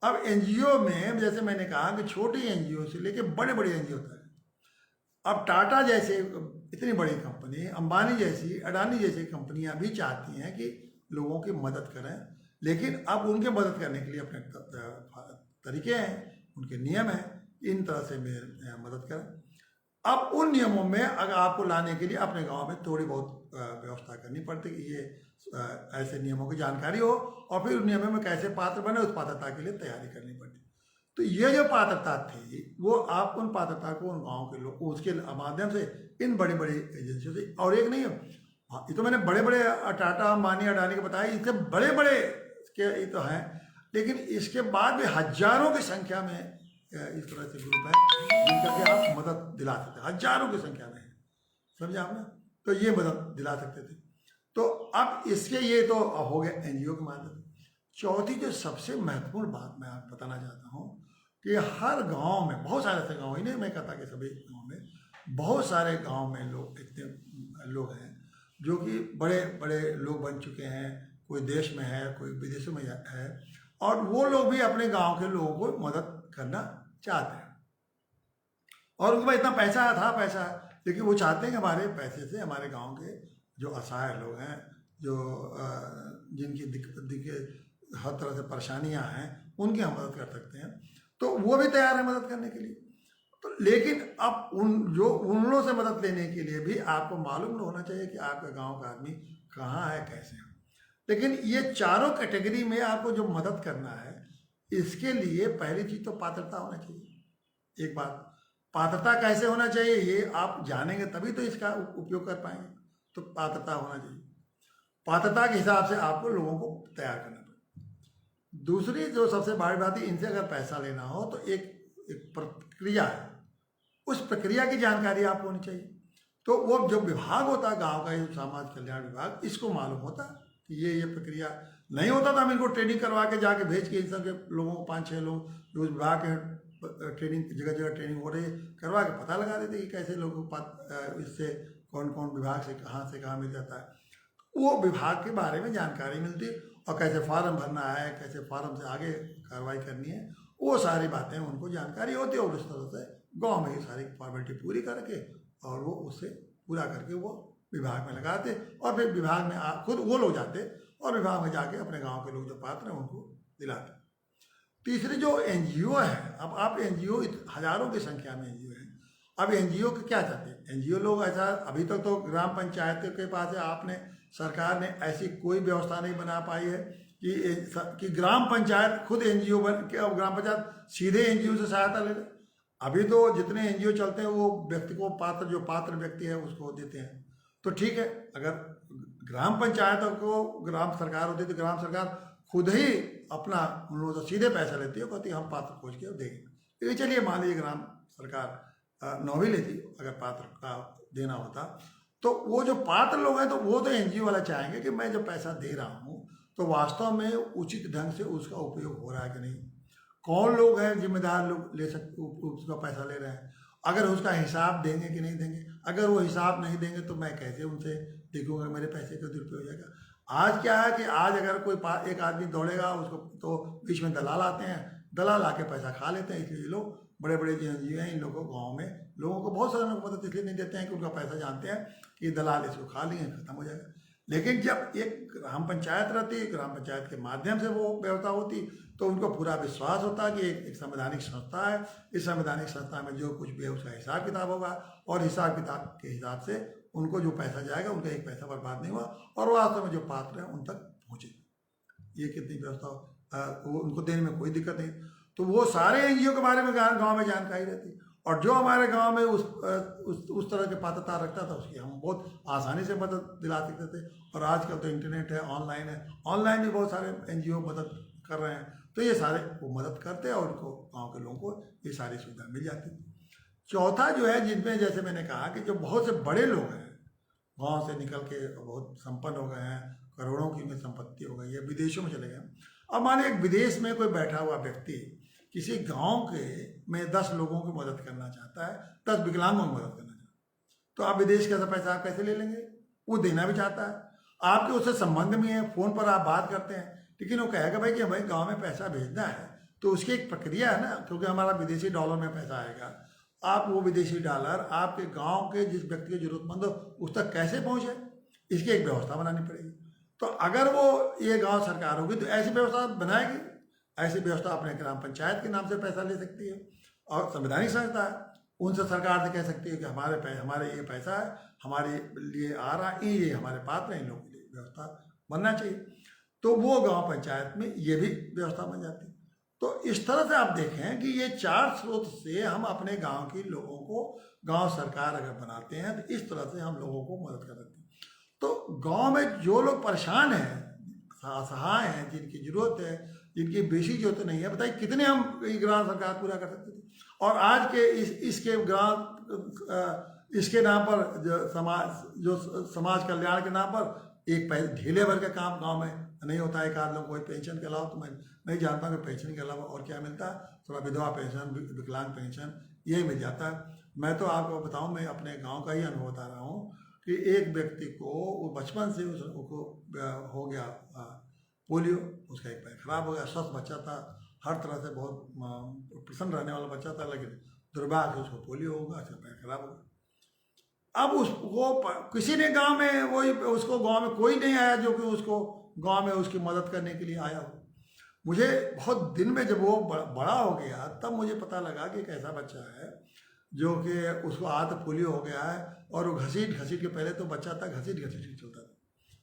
अब एनजीओ में जैसे मैंने कहा कि छोटी एनजीओ से लेके बड़े बड़े एनजीओ तक, अब टाटा जैसे इतनी बड़ी कंपनी, अंबानी जैसी, अडानी जैसी कंपनियां भी चाहती हैं कि लोगों की मदद करें, लेकिन अब उनके मदद करने के लिए अपने तरीके हैं, उनके नियम हैं, इन तरह से मदद करें। अब उन नियमों में अगर आपको लाने के लिए अपने गांव में थोड़ी बहुत व्यवस्था करनी पड़ती है कि ये ऐसे नियमों की जानकारी हो, और फिर उन नियमों में कैसे पात्र बने, उस पात्रता के लिए तैयारी करनी पड़ती। तो ये जो पात्रता थी, वो आप उन पात्रता को उन गाँव के लोग, उसके माध्यम से इन बड़ी बड़ी एजेंसियों से, और एक नहीं है, ये तो मैंने बड़े बड़े टाटा, अंबानी, अडानी को बताया, इससे बड़े बड़े के ये तो हैं, लेकिन इसके बाद भी हजारों की संख्या में इस तरह से ग्रुप है जिनका कि आप मदद दिला सकते हैं, हजारों की संख्या में है, समझे आपने। तो ये मदद दिला सकते थे। तो अब इसके ये तो हो गया एनजीओ के माध्यम। चौथी जो सबसे महत्वपूर्ण बात मैं आपको बताना चाहता हूँ कि हर गांव में, बहुत सारे ऐसे गाँव, ही नहीं मैं कहता कि सभी गाँव में, बहुत सारे गाँव में लोग, इतने लोग हैं जो कि बड़े बड़े लोग बन चुके हैं, कोई देश में है, कोई विदेशों में है, और वो लोग भी अपने गांव के लोगों को मदद करना चाहते हैं, और उनके पास इतना पैसा है, लेकिन वो चाहते हैं कि हमारे पैसे से हमारे गांव के जो असहाय लोग हैं, जो जिनकी हर तरह से परेशानियां हैं, उनकी हम मदद कर सकते हैं, तो वो भी तैयार है मदद करने के लिए। तो लेकिन अब उन लोगों से मदद लेने के लिए भी आपको मालूम होना चाहिए कि आपका गांव का आदमी कहाँ है, कैसे है। लेकिन ये चारों कैटेगरी में आपको जो मदद करना है, इसके लिए पहली चीज तो पात्रता होना चाहिए। एक बात, पात्रता कैसे होना चाहिए ये आप जानेंगे तभी तो इसका उपयोग कर पाएंगे। तो पात्रता होना चाहिए, पात्रता के हिसाब से आपको लोगों को तैयार करना पड़ेगा। दूसरी जो सबसे बड़ी बात है, इनसे अगर पैसा लेना हो तो एक प्रक्रिया है, उस प्रक्रिया की जानकारी आपको होनी चाहिए। तो वो जो विभाग होता है गांव का, ये समाज कल्याण विभाग, इसको मालूम होता कि ये प्रक्रिया नहीं होता तो हम इनको ट्रेनिंग करवा के जाके भेज के इन सब के लोगों को 5-6 लोग जो विभाग के ट्रेनिंग जगह जगह ट्रेनिंग हो रही है करवा के पता लगा देते कि कैसे लोगों को इससे कौन कौन विभाग से कहाँ मिल जाता है। वो विभाग के बारे में जानकारी मिलती है और कैसे फॉर्म भरना है, कैसे फॉर्म से आगे कार्रवाई करनी है, वो सारी बातें उनको जानकारी होती है। और उस तरह से गांव में ही सारी फॉर्मेलिटी पूरी करके और वो उससे पूरा करके वो विभाग में लगाते और फिर विभाग में खुद वो लोग जाते और विभाग में जाके अपने गांव के लोग जो पात्र हैं उनको दिलाते। तीसरी जो एनजीओ है, अब आप एनजीओ हजारों की संख्या में एनजीओ है। अब एनजीओ के क्या चाहते हैं, एनजीओ लोग ऐसा अभी तक तो ग्राम पंचायत के पास है, आपने सरकार ने ऐसी कोई व्यवस्था नहीं बना पाई है कि ग्राम पंचायत खुद एनजीओ बन के अब ग्राम पंचायत सीधे एनजीओ से सहायता ले ले। अभी तो जितने एनजीओ चलते हैं वो व्यक्ति को जो पात्र व्यक्ति है उसको देते हैं। तो ठीक है, अगर ग्राम पंचायतों को ग्राम सरकार होती तो ग्राम सरकार खुद ही अपना उन लोगों से सीधे पैसा लेती है, कहती है हम पात्र खोज के देंगे। लेकिन चलिए मान लीजिए ग्राम सरकार नौ भी लेती, अगर पात्र का देना होता तो वो जो पात्र लोग हैं तो वो तो एनजीओ वाला चाहेंगे कि मैं जो पैसा दे रहा हूँ तो वास्तव में उचित ढंग से उसका उपयोग हो रहा है कि नहीं, कौन लोग हैं जिम्मेदार लोग ले सकते उसका पैसा ले रहे हैं, अगर उसका हिसाब देंगे कि नहीं देंगे। अगर वो हिसाब नहीं देंगे तो मैं कैसे उनसे देखूंगा मेरे पैसे का दुरुपयोग हो जाएगा। आज क्या है कि आज अगर कोई एक आदमी दौड़ेगा उसको तो बीच में दलाल आते हैं, दलाल आके पैसा खा लेते हैं। इसलिए लोग बड़े बड़े जो एनजीओ हैं इन लोगों को गाँव में लोगों को बहुत सारे लोग मदद इसलिए नहीं देते हैं कि उनका पैसा जानते हैं कि दलाल इसको खा लिए खत्म हो जाएगा। लेकिन जब एक ग्राम पंचायत रहती है, ग्राम पंचायत के माध्यम से वो व्यवस्था होती तो उनको पूरा विश्वास होता है कि एक संवैधानिक संस्था है, इस संवैधानिक संस्था में जो कुछ भी है उसका हिसाब किताब होगा और हिसाब किताब के हिसाब से उनको जो पैसा जाएगा उनका एक पैसा बर्बाद नहीं हुआ और वास्तव में जो पात्र हैं उन तक पहुँचे। ये कितनी व्यवस्था वो उनको देने में कोई दिक्कत नहीं। तो वो सारे एनजीओ के बारे में गाँव में जानकारी रहती और जो हमारे गांव में उस तरह के पात्रता रखता था उसकी हम बहुत आसानी से मदद दिला सकते थे। और आजकल तो इंटरनेट है, ऑनलाइन है, ऑनलाइन भी बहुत सारे एनजीओ मदद कर रहे हैं, तो ये सारे वो मदद करते हैं और उनको गांव के लोगों को ये सारी सुविधा मिल जाती। चौथा जो है, जिनमें जैसे मैंने कहा कि जो बहुत से बड़े लोग हैं गाँव से निकल के बहुत संपन्न हो गए हैं, करोड़ों की उनकी संपत्ति हो गई है, विदेशों में चले गए। अब माने एक विदेश में कोई बैठा हुआ व्यक्ति किसी गांव के में 10 लोगों की मदद करना चाहता है, 10 विकलांगों की मदद करना चाहता है, तो आप विदेश का पैसा आप कैसे ले लेंगे? वो देना भी चाहता है, आपके उससे संबंध में है, फ़ोन पर आप बात करते हैं, लेकिन वो कहेगा भाई कि हमें गांव में पैसा भेजना है तो उसकी एक प्रक्रिया है ना, क्योंकि हमारा विदेशी डॉलर में पैसा आएगा। आप वो विदेशी डॉलर आपके गाँव के जिस व्यक्ति की जरूरतमंद हो उस तक कैसे पहुँचे, इसकी एक व्यवस्था बनानी पड़ेगी। तो अगर वो ये गाँव सरकार होगी तो ऐसी व्यवस्था बनाएगी, ऐसी व्यवस्था अपने ग्राम पंचायत के नाम से पैसा ले सकती है और संवैधानिक संस्था है उनसे सरकार से कह सकती है कि हमारे ये पैसा है, हमारे लिए आ रहा है, ये हमारे पात्र हैं, इन लोगों के लिए व्यवस्था बनना चाहिए। तो वो गांव पंचायत में ये भी व्यवस्था बन जाती है। तो इस तरह से आप देखें कि ये 4 स्रोत से हम अपने गाँव के लोगों को, गाँव सरकार अगर बनाते हैं तो इस तरह से हम लोगों को मदद कर सकते हैं। तो गाँव में जो लोग परेशान हैं, असहाय हैं, जिनकी जरूरत है, जिनकी बेसिक जरूरत नहीं है, बताइए कितने हम ग्राम सरकार पूरा कर सकते थे। और आज के इसके नाम पर समाज कल्याण के नाम पर एक ढीले भर का काम गांव में नहीं होता है। एक आध लोग कोई पेंशन के अलावा तो मैं नहीं जानता कि पेंशन के अलावा और क्या मिलता है, थोड़ा विधवा पेंशन, विकलांग पेंशन, यही मिल जाता है। मैं तो आपको बताऊं, मैं अपने गाँव का ही अनुभव बता रहा हूँ कि एक व्यक्ति को वो बचपन से उसको हो गया पोलियो, उसका एक पैर खराब हो गया, स्वस्थ बच्चा था, हर तरह से बहुत प्रसन्न रहने वाला बच्चा था, लेकिन दुर्भाग्य उसको पोलियो होगा, उसका पैर खराब हो गया। अब उसको किसी ने गांव में उसको गांव में कोई नहीं आया जो कि उसको गांव में उसकी मदद करने के लिए आया हो। मुझे बहुत दिन में जब वो बड़ा हो गया तब मुझे पता लगा कि एक ऐसा बच्चा है जो कि उसको आदत पोलियो हो गया है और वो घसीट घसीट के, पहले तो बच्चा था घसीट घसीट के चलता था,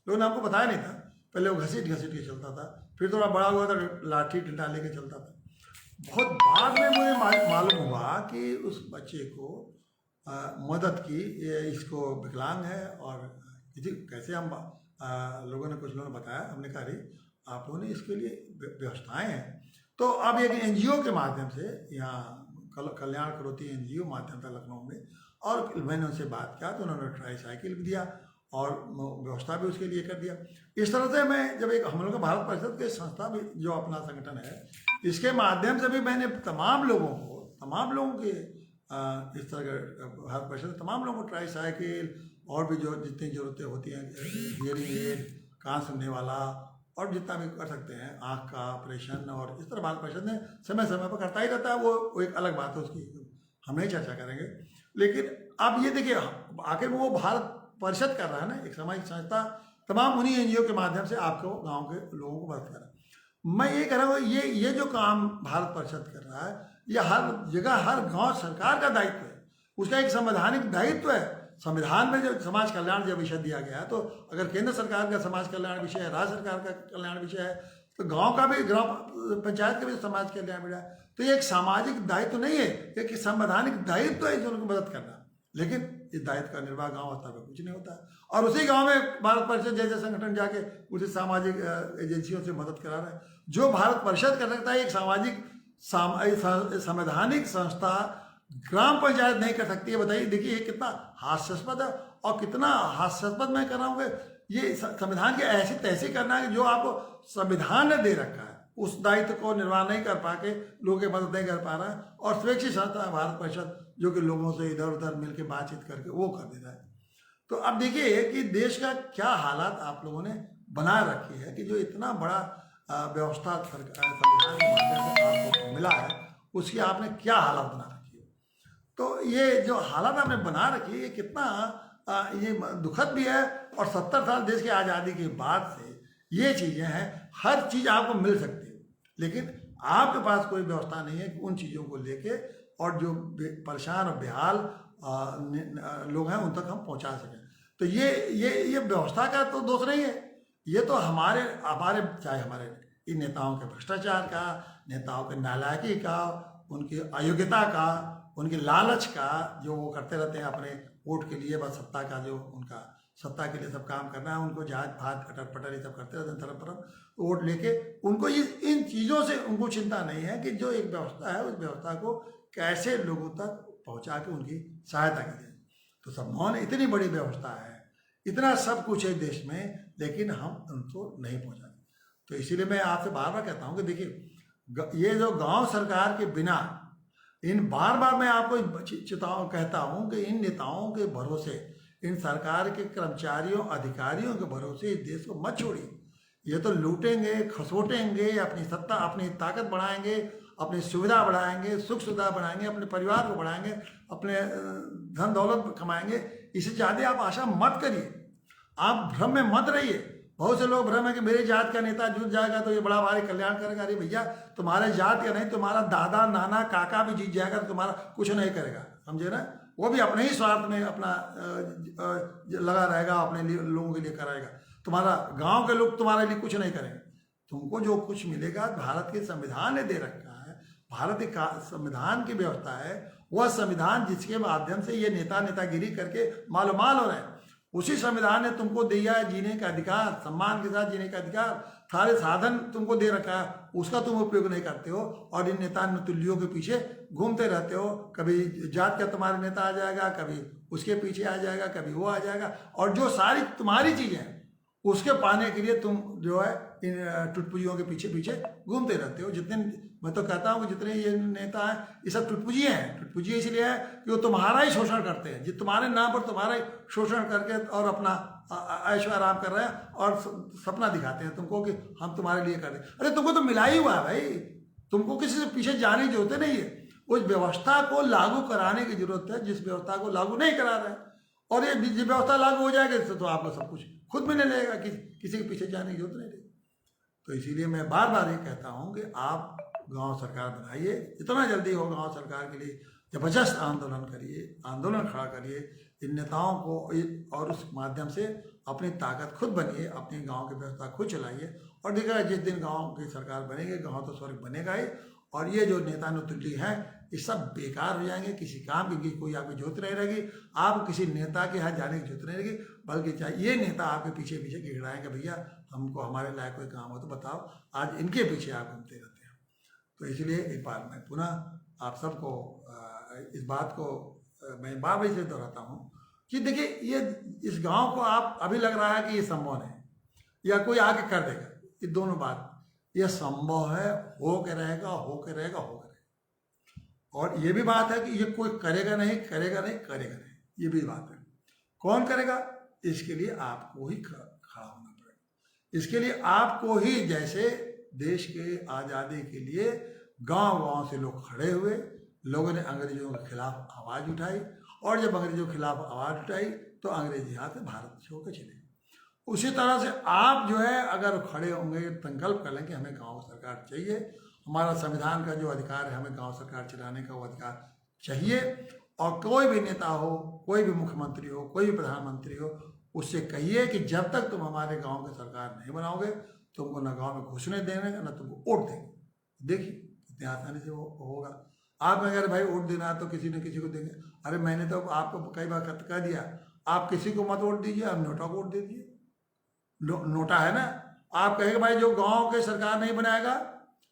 लोगों ने हमको बताया नहीं था, पहले वो घसीट घसीट के चलता था, फिर थोड़ा बड़ा हुआ तो लाठी डंडा लेके चलता था। बहुत बाद में मुझे मालूम हुआ कि उस बच्चे को मदद की, ये इसको विकलांग है और किसी कैसे हम लोगों ने, कुछ लोगों ने बताया, हमने कहा अरे आप लोगों ने इसके लिए व्यवस्थाएं हैं। तो अब एक एनजीओ के माध्यम से, यहाँ कल्याण करोती एनजीओ माध्यम था लखनऊ में, और मैंने उनसे बात किया तो उन्होंने ट्राईसाइकिल भी दिया और व्यवस्था भी उसके लिए कर दिया। इस तरह से मैं जब एक हम लोग का भारत परिषद के संस्था भी जो अपना संगठन है, इसके माध्यम से भी मैंने तमाम लोगों के इस तरह के भारत परिषद तमाम लोगों को ट्राईसाइकिल और भी जो जितनी ज़रूरतें होती हैं, हियरिंग एड, कान सुनने वाला, और जितना भी कर सकते हैं, आँख का ऑपरेशन, और इस तरह भारत परिषद ने समय समय पर करता ही रहता है। वो एक अलग बात है, उसकी हम नहीं चर्चा करेंगे। लेकिन अब ये देखिए, आखिर वो भारत परिषद कर रहा है ना, एक सामाजिक संस्था, तमाम उन्हीं एनजीओ के माध्यम से आपको गांव के लोगों को मदद कर रहा है। मैं ये कह रहा हूँ, ये जो काम भारत परिषद कर रहा है, ये हर जगह हर गांव सरकार का दायित्व है, उसका एक संवैधानिक दायित्व है। संविधान में जो समाज कल्याण जब विषय दिया गया है, तो अगर केंद्र सरकार का समाज कल्याण विषय है, राज्य सरकार का कल्याण विषय है, तो गांव का भी, ग्राम पंचायत का भी समाज कल्याण विषय है। तो ये एक सामाजिक दायित्व नहीं है, एक संवैधानिक दायित्व है उनको मदद करना। लेकिन इस दायित्व का निर्वाह गांव स्तर पर कुछ नहीं होता है, और उसी गांव में भारत परिषद जैसे संगठन जाके उसी सामाजिक एजेंसियों से मदद करा रहा है। जो भारत परिषद कर सकता है, एक सामाजिक संवैधानिक संस्था ग्राम पंचायत नहीं कर सकती है। बताइए, देखिए ये कितना हास्यास्पद है, और कितना हास्यास्पद मैं कर रहा हूँ कि ये संविधान के ऐसी तैसी करना है कि जो आपको संविधान ने दे रखा है, उस दायित्व को निर्वाह नहीं कर पा के, लोगों की मदद नहीं कर पा रहा है, और स्वेच्छित संस्था है भारत परिषद जो कि लोगों से इधर उधर मिलकर बातचीत करके वो कर दे रहा है। तो अब देखिए कि देश का क्या हालात आप लोगों ने बना रखी है, कि जो इतना बड़ा व्यवस्था संविधान के माध्यम से आपको मिला है, उसकी आपने क्या हालात बना रखी है। तो ये जो हालात आपने बना रखी है, ये कितना ये दुखद भी है। और 70 साल देश की आज़ादी के बाद से ये चीज़ें हैं, हर चीज़ आपको मिल सकती है, लेकिन आपके पास कोई व्यवस्था नहीं है कि उन चीज़ों को लेके और जो परेशान और बेहाल लोग हैं उन तक हम पहुंचा सकें। तो ये व्यवस्था का तो दोष नहीं है, ये तो हमारे चाहे हमारे इन नेताओं के भ्रष्टाचार का, नेताओं के नालायकी का, उनकी अयोग्यता का, उनके लालच का, जो वो करते रहते हैं अपने वोट के लिए, बस सत्ता का, जो उनका सत्ता के लिए सब काम करना है, उनको जात भात कटर पटर ये सब करते रहते हैं, तरफ तरफ वोट लेके। उनको इन चीज़ों से उनको चिंता नहीं है कि जो एक व्यवस्था है, उस व्यवस्था को कैसे लोगों तक पहुंचा के उनकी सहायता करें। तो सम्मान, इतनी बड़ी व्यवस्था है, इतना सब कुछ है देश में, लेकिन हम उनको नहीं पहुंचाते। तो इसीलिए मैं आपसे बार बार कहता हूं कि देखिए, ये जो गांव सरकार के बिना, इन बार बार मैं आपको कहता हूं कि इन नेताओं के भरोसे, इन सरकार के कर्मचारियों अधिकारियों के भरोसे इस देश को मत छोड़िए। ये तो लूटेंगे, खसोटेंगे, अपनी सत्ता, अपनी ताकत बढ़ाएंगे, अपनी सुविधा बढ़ाएंगे, सुख सुविधा बढ़ाएंगे, अपने परिवार को बढ़ाएंगे, अपने धन दौलत कमाएंगे। इससे ज़्यादा आप आशा मत करिए, आप भ्रम में मत रहिए। बहुत से लोग भ्रम है कि मेरे जात का नेता जीत जाएगा तो ये बड़ा भारी कल्याण करेगा। अरे भैया, तुम्हारे जात का नहीं, तुम्हारा दादा नाना काका भी जीत जाएगा तो तुम्हारा कुछ नहीं करेगा, समझे ना। वो भी अपने ही स्वार्थ में अपना लगा रहेगा, अपने लिए लोगों के लिए कराएगा। तुम्हारा गांव के लोग तुम्हारे लिए कुछ नहीं करेंगे। तुमको जो कुछ मिलेगा भारत के संविधान ने दे रखा है, भारत के संविधान की व्यवस्था है, वह संविधान जिसके माध्यम से ये नेतागिरी करके मालोमाल हो रहे हैं, उसी संविधान ने तुमको दिया है जीने का अधिकार, सम्मान के साथ जीने का अधिकार, सारे साधन तुमको दे रखा है, उसका तुम उपयोग नहीं करते हो और इन नेता तुल्यों के पीछे घूमते रहते हो। कभी जात का तुम्हारा नेता आ जाएगा, कभी उसके पीछे आ जाएगा, कभी वो आ जाएगा, और जो सारी तुम्हारी चीज़ें हैं उसके पाने के लिए तुम जो है इन टुटपुजियों के पीछे पीछे घूमते रहते हो। जितने, मैं तो कहता हूँ कि जितने ये नेता हैं ये सब टुटपुजी हैं। टुटपुजी इसलिए है कि वो तुम्हारा ही शोषण करते हैं, जो तुम्हारे नाम पर तुम्हारा ही शोषण करके और अपना ऐशो आराम कर रहे हैं और सपना दिखाते हैं तुमको कि हम तुम्हारे लिए कर रहे हैं। अरे तुमको तो मिला ही हुआ है भाई, तुमको किसी से पीछे जाने की जरूरत नहीं है। उस व्यवस्था को लागू कराने की जरूरत है जिस व्यवस्था को लागू नहीं करा रहे हैं, और ये व्यवस्था लागू हो जाएगी तो आपको सब कुछ खुद मिलने लगेगा, किसी के पीछे जाने की जरूरत नहीं रहेगी। तो इसीलिए मैं बार बार ये कहता हूँ कि आप गांव सरकार बनाइए, जितना जल्दी हो गांव सरकार के लिए जबरदस्त आंदोलन करिए, आंदोलन खड़ा करिए इन नेताओं को, और उस माध्यम से अपनी ताकत खुद बनिए, अपने गांव की व्यवस्था खुद चलाइए, और देखा जिस दिन गांव की सरकार बनेगी, गांव तो स्वर्ग बनेगा ही। और ये जो नेता नुतुल्ली हैं ये सब बेकार हो जाएंगे, किसी काम की कोई आपकी जरूरत नहीं रहेगी, आपको किसी नेता के यहाँ जाने की जरूरत नहीं रहेगी, बल्कि चाहे ये नेता आपके पीछे पीछे गिड़ाएंगे, भैया हमको हमारे लायक कोई काम हो तो बताओ, आज इनके पीछे आप घूमते रहते हैं। तो इसलिए एक बार मैं पुनः आप सबको इस बात को मैं बार बार से दोहराता हूँ कि देखिए, ये इस गांव को आप अभी लग रहा है कि ये संभव नहीं या कोई आके कर देगा, ये दोनों बात, ये संभव है, हो के रहेगा, हो के रहेगा, हो के रहेगा। और ये भी बात है कि ये कोई करेगा नहीं, करेगा नहीं, करेगा नहीं, ये भी बात है। कौन करेगा? इसके लिए आपको ही खड़ा होना पड़ेगा। इसके लिए आपको ही, जैसे देश के आज़ादी के लिए गांव गांव से लोग खड़े हुए, लोगों ने अंग्रेजों के खिलाफ आवाज़ उठाई, और जब अंग्रेजों के खिलाफ आवाज़ उठाई तो अंग्रेज यहाँ से भारत छोड़ कर चले। उसी तरह से आप जो है अगर खड़े होंगे, संकल्प कर लें कि हमें गांव सरकार चाहिए, हमारा संविधान का जो अधिकार है, हमें गांव सरकार चलाने का वो अधिकार चाहिए, और कोई भी नेता हो, कोई भी मुख्यमंत्री हो, कोई भी प्रधानमंत्री हो, उससे कहिए कि जब तक तुम हमारे गांव की सरकार नहीं बनाओगे, तुमको न गांव में घुसने देंगे न तुमको वोट देंगे। देखिए कितनी आसानी से वो होगा। आप अगर भाई वोट देना है तो किसी न किसी को देंगे। अरे मैंने तो आपको कई बार कह दिया, आप किसी को मत वोट दीजिए, आप नोटा को वोट दे दीजिए। नोटा है ना, आप कहेंगे भाई जो गांव के सरकार नहीं बनाएगा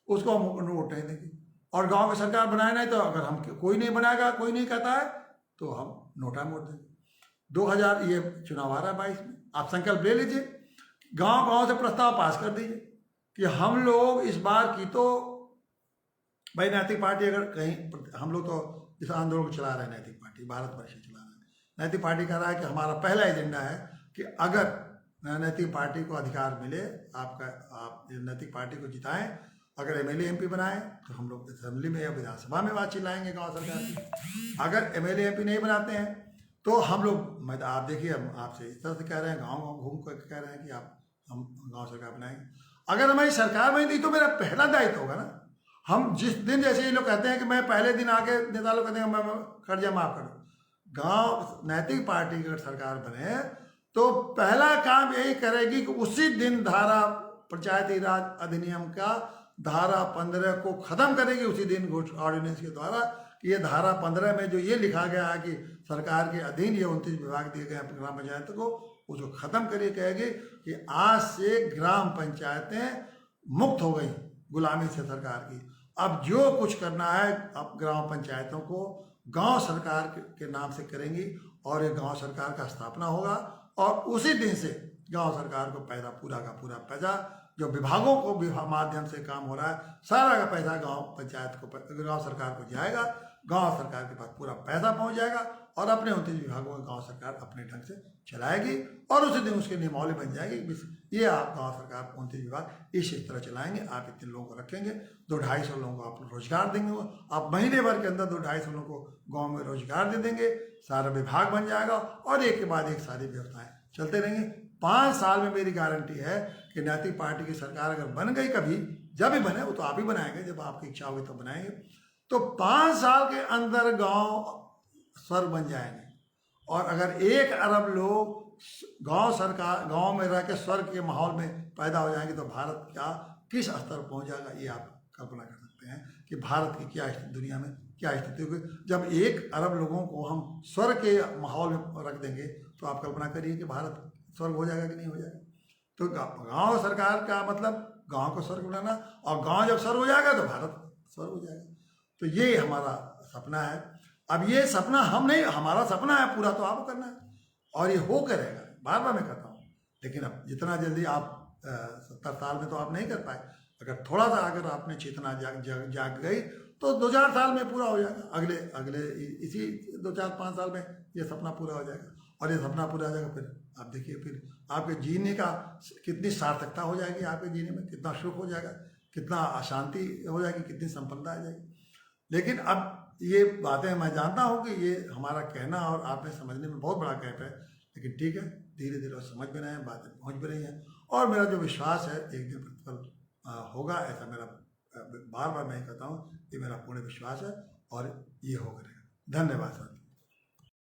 उसको हम वोट नहीं देंगे, और गांव की सरकार बनाए नहीं तो अगर हम कोई नहीं बनाएगा, कोई नहीं कहता है तो हम नोटा में वोट देंगे। 2000 ये चुनाव आ रहा है 22 में, आप संकल्प ले लीजिए, गांव गांव से प्रस्ताव पास कर दीजिए कि हम लोग इस बार की तो भाई नैतिक पार्टी, अगर कहीं हम लोग तो इस आंदोलन को चला रहे हैं, नैतिक पार्टी भारतवर्ष चला रहे हैं। नैतिक पार्टी कह रहा है कि हमारा पहला एजेंडा है कि अगर नैतिक पार्टी को अधिकार मिले, आप नैतिक पार्टी को जिताएं, अगर एमएलए एमपी बनाएं तो हम लोग असेंबली में या विधानसभा में बात चिल्लाएंगे गांव सरकार की। अगर एमएलए एमपी नहीं बनाते हैं तो हम लोग, आप देखिए हम आपसे इस तरह से कह रहे हैं, गाँव गाँव घूम कर कह रहे हैं कि हम गाँव सरकार बनाएंगे। अगर हमारी सरकार नहीं दी तो मेरा पहला दायित्व होगा ना, हम जिस दिन, जैसे ये लोग कहते हैं कि मैं पहले दिन आके नेता लोग कहते हैं मैं कर्जा माफ कर दूँ, गाँव नैतिक पार्टी की अगर सरकार बने तो पहला काम यही करेगी कि उसी दिन धारा पंचायती राज अधिनियम का धारा 15 को खत्म करेगी, उसी दिन ऑर्डिनेंस के द्वारा कि ये धारा 15 में जो ये लिखा गया है कि सरकार के अधीन ये 29 विभाग दिए गए हैं ग्राम पंचायत को, उसको खत्म करिए। कहेगी कि आज से ग्राम पंचायतें मुक्त हो गई गुलामी से सरकार की, अब जो कुछ करना है अब ग्राम पंचायतों को गांव सरकार के नाम से करेंगी, और ये गांव सरकार का स्थापना होगा, और उसी दिन से गांव सरकार को पूरा का पूरा पैसा, जो विभागों को माध्यम से काम हो रहा है, सारा का पैसा गांव पंचायत को, गांव सरकार को जाएगा, गांव सरकार के पास पूरा पैसा पहुंच जाएगा, और अपने 29 विभागों को गांव सरकार अपने ढंग से चलाएगी, और उसी दिन उसकी नियमावली बन जाएगी। ये आप गांव सरकार 29 विभाग इस तरह चलाएंगे, आप इतने लोगों को रखेंगे, 200-250 लोगों को आप रोजगार देंगे, आप महीने भर के अंदर 200-250 लोगों को गाँव में रोजगार दे देंगे, सारा विभाग बन जाएगा, और एक के बाद एक सारी व्यवस्थाएं चलते रहेंगे। 5 साल में मेरी गारंटी है कि नैतिक पार्टी की सरकार अगर बन गई, कभी जब भी बने, वो तो आप ही बनाएंगे, जब आपकी इच्छा होगी तो बनाएंगे, तो 5 साल के अंदर गांव स्वर्ग बन जाएंगे। और अगर 1 अरब लोग गांव में रह के स्वर्ग के माहौल में पैदा हो जाएंगे तो भारत का किस स्तर पर पहुंच जाएगा, ये आप कल्पना कर सकते हैं कि भारत की क्या दुनिया में क्या स्थिति होगी जब 1 अरब लोगों को हम स्वर्ग के माहौल में रख देंगे। तो आप कल्पना करिए कि भारत स्वर्ग हो जाएगा कि नहीं हो जाएगा। तो गांव सरकार का मतलब गांव को स्वर्ग बनाना, और गांव जब स्वर्ग हो जाएगा तो भारत स्वर्ग हो जाएगा। तो ये हमारा सपना है। अब ये सपना हम नहीं, हमारा सपना है, पूरा तो आपको करना है, और ये हो करेगा, बार बार मैं कहता हूँ। लेकिन अब जितना जल्दी आप 70 साल में तो आप नहीं कर पाए, अगर थोड़ा सा अगर आपने चेतना जाग गई तो 2-4 साल में पूरा हो जाएगा। अगले इसी 2-4-5 साल में ये सपना पूरा हो जाएगा, और ये सपना पूरा हो जाएगा, फिर आप देखिए फिर आपके जीने का कितनी सार्थकता हो जाएगी, आपके जीने में कितना सुख हो जाएगा, कितना अशांति हो जाएगी, कितनी संपन्नता आ जाएगी। लेकिन अब ये बातें मैं जानता हूँ कि ये हमारा कहना और आपने समझने में बहुत बड़ा गैप है, लेकिन ठीक है, धीरे धीरे समझ में रहे हैं, बातें पहुँच भी रही हैं, और मेरा जो विश्वास है एक दिन प्रतिफल होगा, ऐसा मेरा बार बार मैं कहता हूँ, ये मेरा पूर्ण विश्वास है, और ये हो करेगा। धन्यवाद।